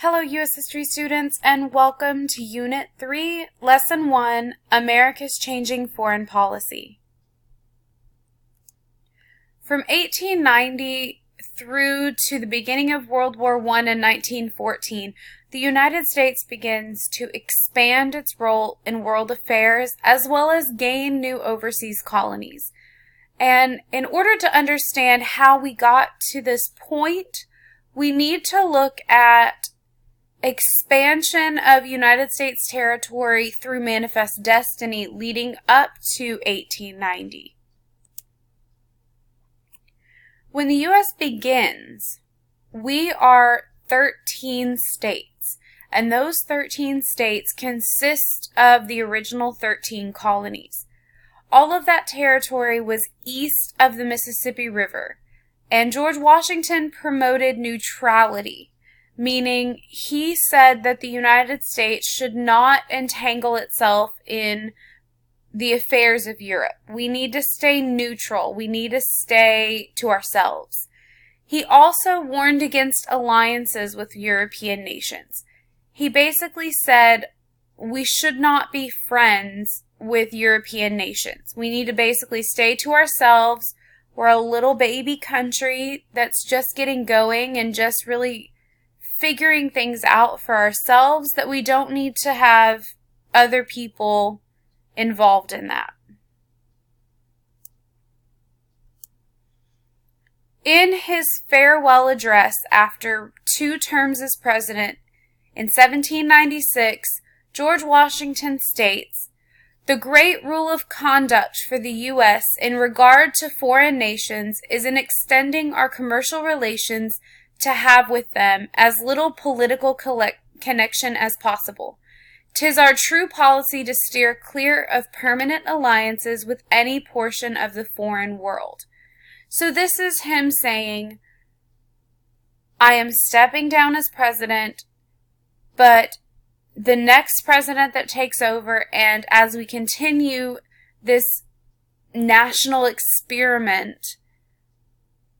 Hello, U.S. History students, and welcome to Unit 3, Lesson 1, America's Changing Foreign Policy. From 1890 through to the beginning of World War I in 1914, the United States begins to expand its role in world affairs as well as gain new overseas colonies. And in order to understand how we got to this point, we need to look at expansion of United States territory through manifest destiny leading up to 1890. When the U.S. begins, we are 13 states, and those 13 states consist of the original 13 colonies. All of that territory was east of the Mississippi River, and George Washington promoted neutrality, meaning he said that the United States should not entangle itself in the affairs of Europe. We need to stay neutral. We need to stay to ourselves. He also warned against alliances with European nations. He basically said we should not be friends with European nations. We need to basically stay to ourselves. We're a little baby country that's just getting going and just really figuring things out for ourselves, that we don't need to have other people involved in that. In his farewell address after 2 terms as president in 1796, George Washington states, "The great rule of conduct for the U.S. in regard to foreign nations is in extending our commercial relations to have with them as little political connection as possible. 'Tis our true policy to steer clear of permanent alliances with any portion of the foreign world." So this is him saying, I am stepping down as president, but the next president that takes over, and as we continue this national experiment,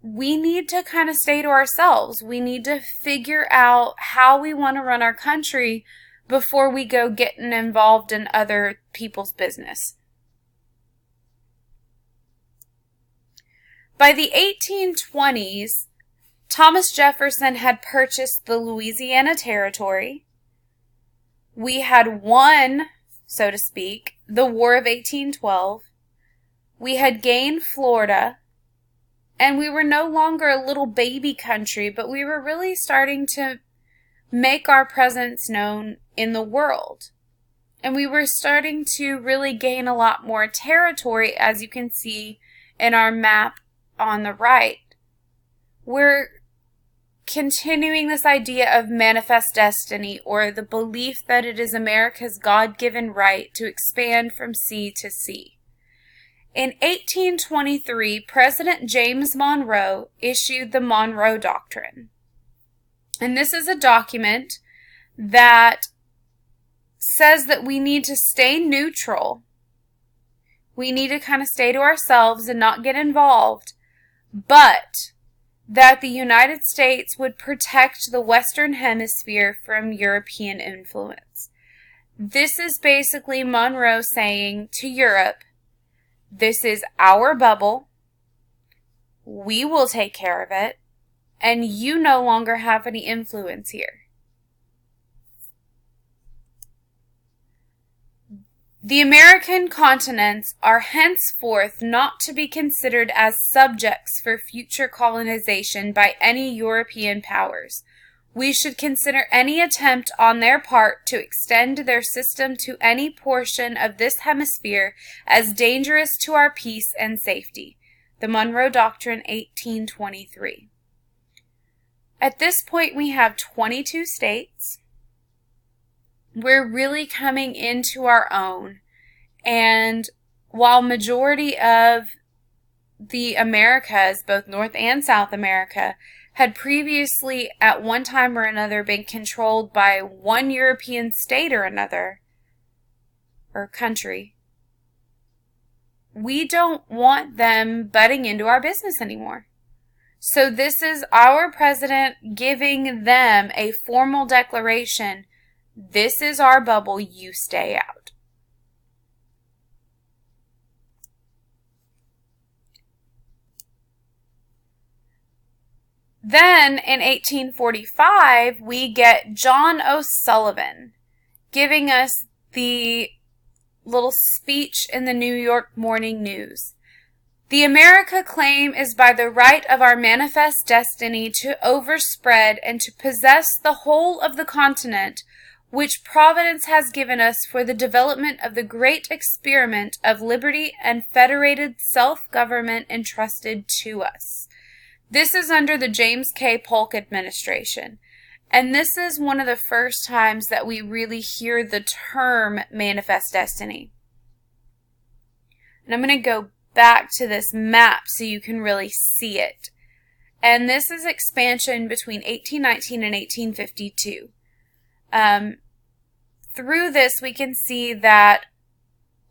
we need to kind of stay to ourselves. We need to figure out how we want to run our country before we go getting involved in other people's business. By the 1820s, Thomas Jefferson had purchased the Louisiana Territory. We had won, so to speak, the War of 1812. We had gained Florida. And we were no longer a little baby country, but we were really starting to make our presence known in the world. And we were starting to really gain a lot more territory, as you can see in our map on the right. We're continuing this idea of manifest destiny, or the belief that it is America's God-given right to expand from sea to sea. In 1823, President James Monroe issued the Monroe Doctrine. And this is a document that says that we need to stay neutral. We need to kind of stay to ourselves and not get involved, but that the United States would protect the Western Hemisphere from European influence. This is basically Monroe saying to Europe, this is our bubble, we will take care of it, and you no longer have any influence here. The American continents are henceforth not to be considered as subjects for future colonization by any European powers. We should consider any attempt on their part to extend their system to any portion of this hemisphere as dangerous to our peace and safety. The Monroe Doctrine, 1823. At this point, we have 22 states. We're really coming into our own. And while majority of the Americas, both North and South America, had previously at one time or another been controlled by one European state or another, or country, we don't want them butting into our business anymore. So this is our president giving them a formal declaration. This is our bubble, you stay out. Then in 1845, we get John OSullivan giving us the little speech in the New York Morning News. The America claim is by the right of our manifest destiny to overspread and to possess the whole of the continent, which Providence has given us for the development of the great experiment of liberty and federated self-government entrusted to us. This is under the James K. Polk administration. And this is one of the first times that we really hear the term manifest destiny. And I'm going to go back to this map so you can really see it. And this is expansion between 1819 and 1852. Through this, we can see that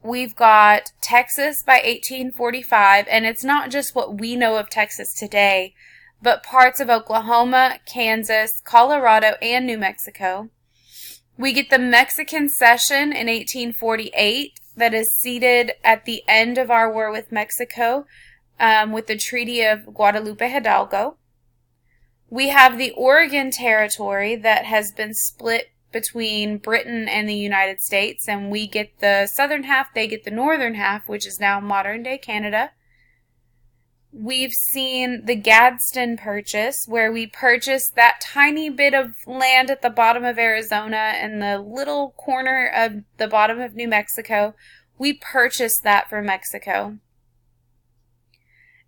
we've got Texas by 1845, and it's not just what we know of Texas today, but parts of Oklahoma, Kansas, Colorado, and New Mexico. We get the Mexican Cession in 1848 that is seated at the end of our war with Mexico with the Treaty of Guadalupe Hidalgo. We have the Oregon Territory that has been split between Britain and the United States, and we get the southern half, they get the northern half, which is now modern-day Canada. We've seen the Gadsden Purchase, where we purchased that tiny bit of land at the bottom of Arizona and the little corner of the bottom of New Mexico. We purchased that for Mexico.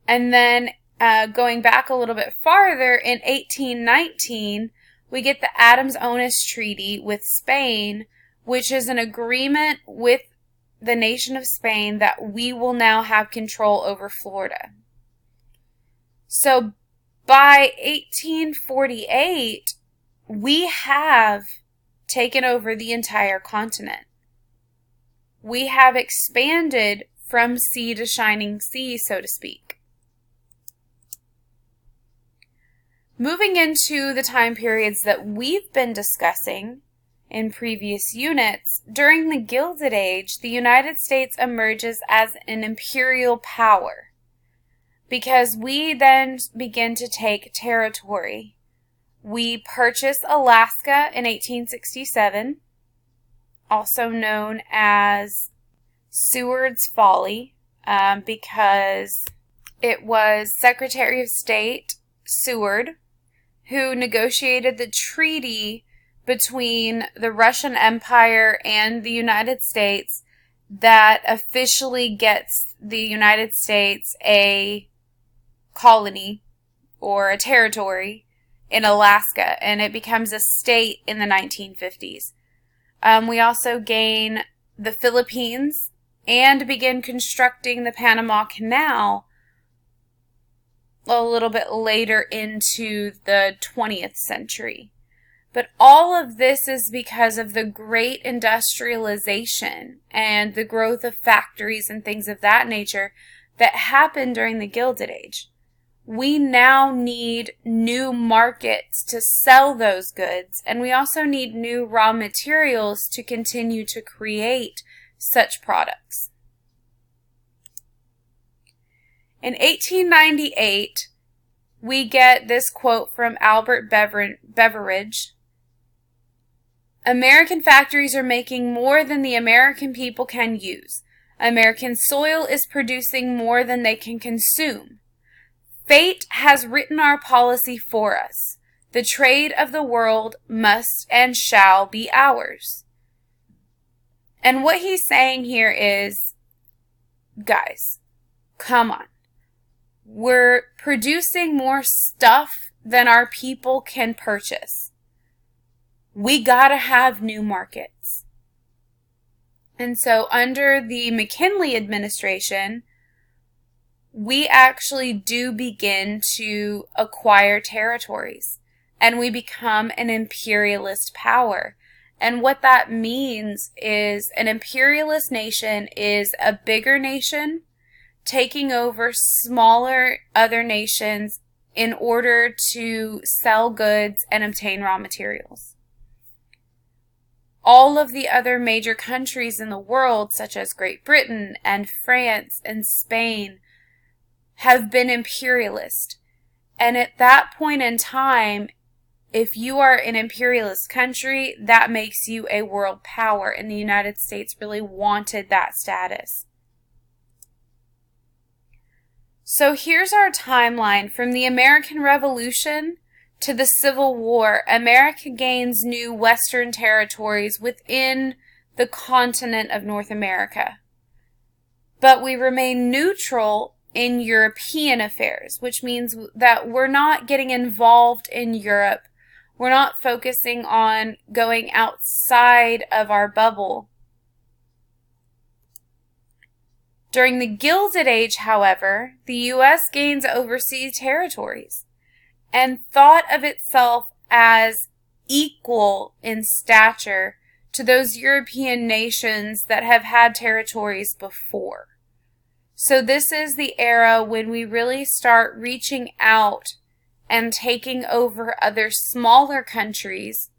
And then going back a little bit farther, in 1819, we get the Adams-Onis Treaty with Spain, which is an agreement with the nation of Spain that we will now have control over Florida. So by 1848, we have taken over the entire continent. We have expanded from sea to shining sea, so to speak. Moving into the time periods that we've been discussing in previous units, during the Gilded Age, the United States emerges as an imperial power because we then begin to take territory. We purchase Alaska in 1867, also known as Seward's Folly, because it was Secretary of State Seward who negotiated the treaty between the Russian Empire and the United States that officially gets the United States a colony or a territory in Alaska, and it becomes a state in the 1950s. We also gain the Philippines and begin constructing the Panama Canal a little bit later into the 20th century. But all of this is because of the great industrialization and the growth of factories and things of that nature that happened during the Gilded Age. We now need new markets to sell those goods, and we also need new raw materials to continue to create such products. In 1898, we get this quote from Albert Beveridge. American factories are making more than the American people can use. American soil is producing more than they can consume. Fate has written our policy for us. The trade of the world must and shall be ours. And what he's saying here is, guys, come on. We're producing more stuff than our people can purchase. We gotta have new markets. And so under the McKinley administration, we actually do begin to acquire territories, and we become an imperialist power. And what that means is an imperialist nation is a bigger nation taking over smaller other nations in order to sell goods and obtain raw materials. All of the other major countries in the world, such as Great Britain and France and Spain, have been imperialist. And at that point in time, if you are an imperialist country, that makes you a world power, and the United States really wanted that status. So here's our timeline. From the American Revolution to the Civil War, America gains new Western territories within the continent of North America. But we remain neutral in European affairs, which means that we're not getting involved in Europe. We're not focusing on going outside of our bubble. During the Gilded Age, however, the U.S. gains overseas territories and thought of itself as equal in stature to those European nations that have had territories before. So this is the era when we really start reaching out and taking over other smaller countries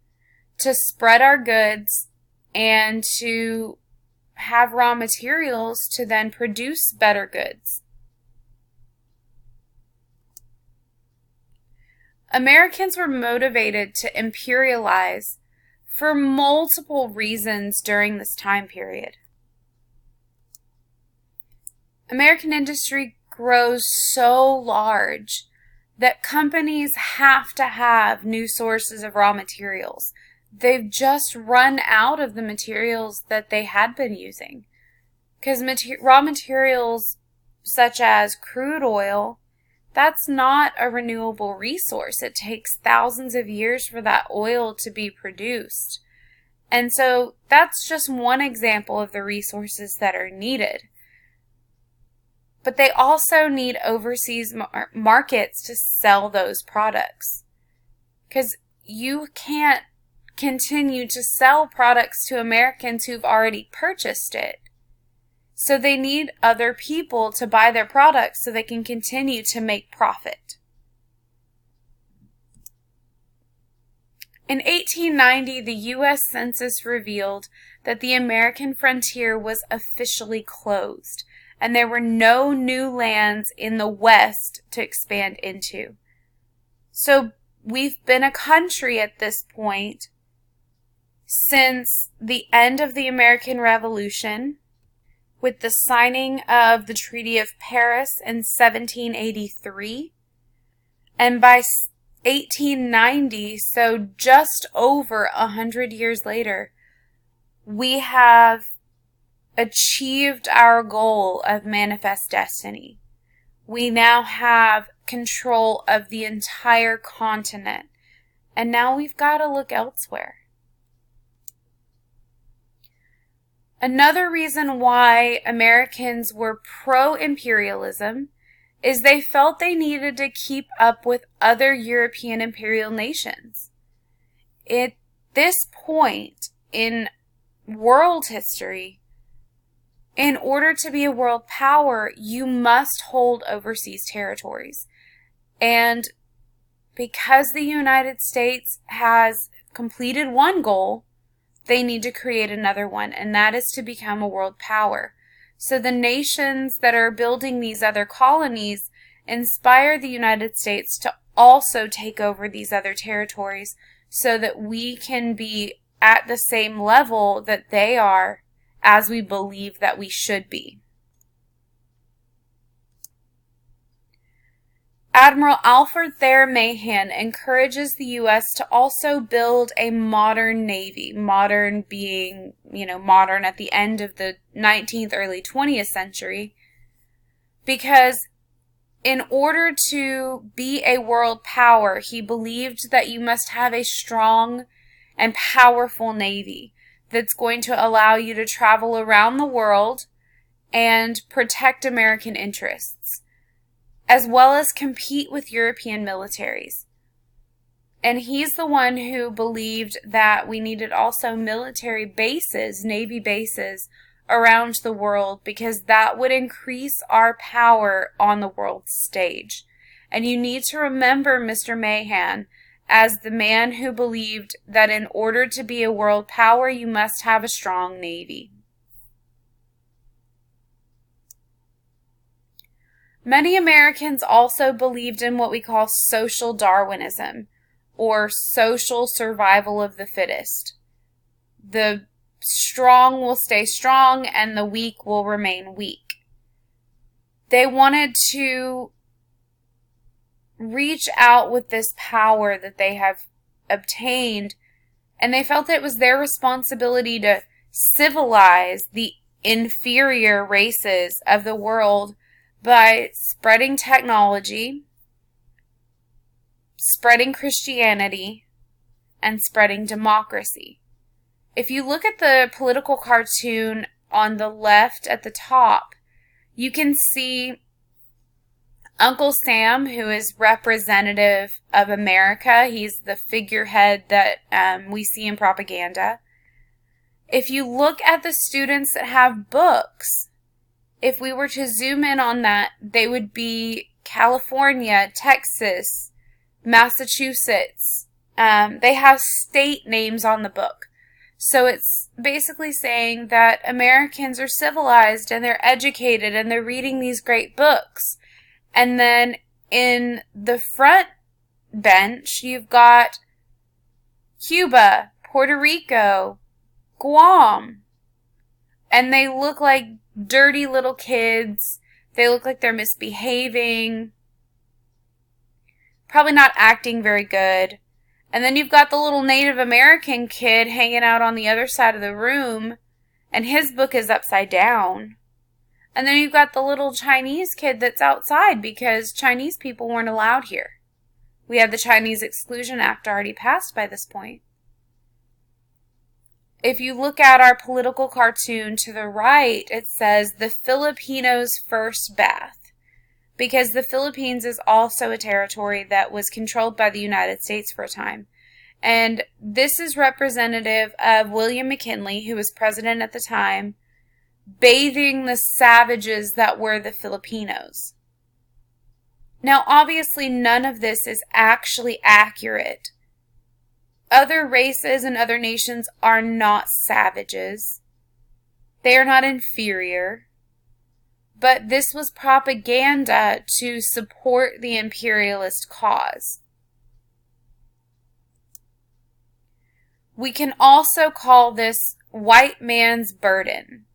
to spread our goods and to have raw materials to then produce better goods. Americans were motivated to imperialize for multiple reasons during this time period. American industry grows so large that companies have to have new sources of raw materials. They've just run out of the materials that they had been using. Because raw materials such as crude oil, that's not a renewable resource. It takes thousands of years for that oil to be produced. And so that's just one example of the resources that are needed. But they also need overseas markets to sell those products. Because you can't continue to sell products to Americans who've already purchased it. So they need other people to buy their products so they can continue to make profit. In 1890, the U.S. Census revealed that the American frontier was officially closed, and there were no new lands in the West to expand into. So we've been a country at this point since the end of the American Revolution, with the signing of the Treaty of Paris in 1783. And by 1890, so just over 100 years later, we have achieved our goal of manifest destiny. We now have control of the entire continent, and now we've got to look elsewhere. Another reason why Americans were pro-imperialism is they felt they needed to keep up with other European imperial nations. At this point in world history, in order to be a world power, you must hold overseas territories. And because the United States has completed one goal, they need to create another one, and that is to become a world power. So the nations that are building these other colonies inspire the United States to also take over these other territories so that we can be at the same level that they are as we believe that we should be. Admiral Alfred Thayer Mahan encourages the U.S. to also build a modern navy, modern being, modern at the end of the 19th, early 20th century, because in order to be a world power, he believed that you must have a strong and powerful navy that's going to allow you to travel around the world and protect American interests, as well as compete with European militaries. And he's the one who believed that we needed also military bases, navy bases, around the world, because that would increase our power on the world stage. And you need to remember Mr. Mahan as the man who believed that in order to be a world power, you must have a strong navy. Many Americans also believed in what we call social Darwinism, or social survival of the fittest. The strong will stay strong and the weak will remain weak. They wanted to reach out with this power that they have obtained, and they felt that it was their responsibility to civilize the inferior races of the world by spreading technology, spreading Christianity, and spreading democracy. If you look at the political cartoon on the left at the top, you can see Uncle Sam, who is representative of America. He's the figurehead that we see in propaganda. If you look at the students that have books, if we were to zoom in on that, they would be California, Texas, Massachusetts. They have state names on the book. So it's basically saying that Americans are civilized and they're educated and they're reading these great books. And then in the front bench, you've got Cuba, Puerto Rico, Guam. And they look like dirty little kids. They look like they're misbehaving. Probably not acting very good. And then you've got the little Native American kid hanging out on the other side of the room, and his book is upside down. And then you've got the little Chinese kid that's outside because Chinese people weren't allowed here. We had the Chinese Exclusion Act already passed by this point. If you look at our political cartoon to the right, it says the Filipinos' first bath, because the Philippines is also a territory that was controlled by the United States for a time. And this is representative of William McKinley, who was president at the time, bathing the savages that were the Filipinos. Now, obviously, none of this is actually accurate. Other races and other nations are not savages. They are not inferior. But this was propaganda to support the imperialist cause. We can also call this white man's burden.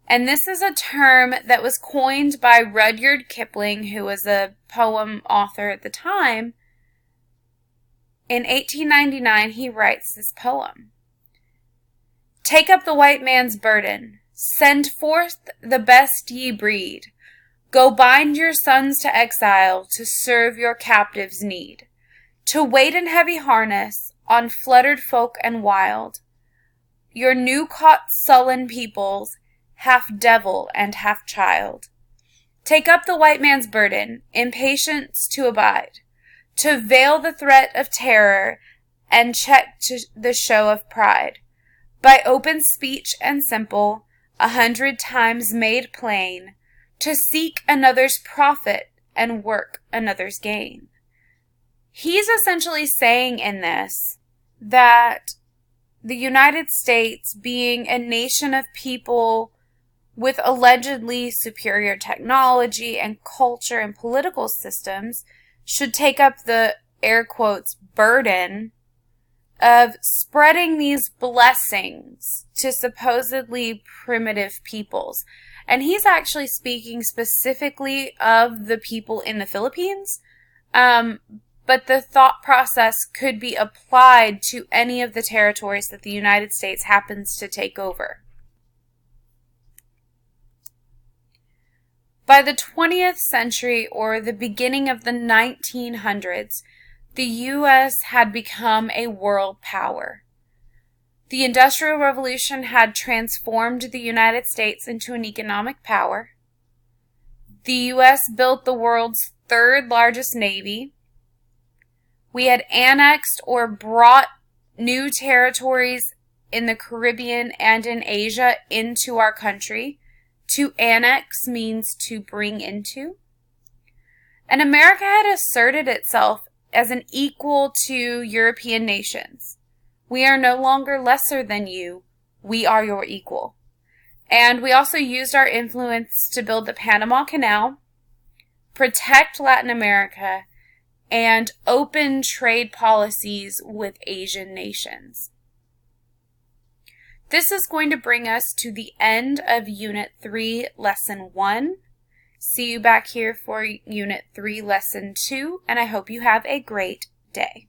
And this is a term that was coined by Rudyard Kipling, who was a poem author at the time. In 1899, he writes this poem. Take up the white man's burden. Send forth the best ye breed. Go bind your sons to exile to serve your captives' need. To wait in heavy harness on fluttered folk and wild. Your new-caught sullen peoples, half devil and half child. Take up the white man's burden, in patience to abide, to veil the threat of terror and check the show of pride. By open speech and simple, 100 times made plain, to seek another's profit and work another's gain. He's essentially saying in this that the United States, being a nation of people with allegedly superior technology and culture and political systems, should take up the, air quotes, burden of spreading these blessings to supposedly primitive peoples. And he's actually speaking specifically of the people in the Philippines, but the thought process could be applied to any of the territories that the United States happens to take over. By the 20th century, or the beginning of the 1900s, the U.S. had become a world power. The Industrial Revolution had transformed the United States into an economic power. The U.S. built the world's third largest navy. We had annexed or brought new territories in the Caribbean and in Asia into our country. To annex means to bring into. And America had asserted itself as an equal to European nations. We are no longer lesser than you. We are your equal. And we also used our influence to build the Panama Canal, protect Latin America, and open trade policies with Asian nations. This is going to bring us to the end of Unit 3, Lesson 1. See you back here for Unit 3, Lesson 2, and I hope you have a great day.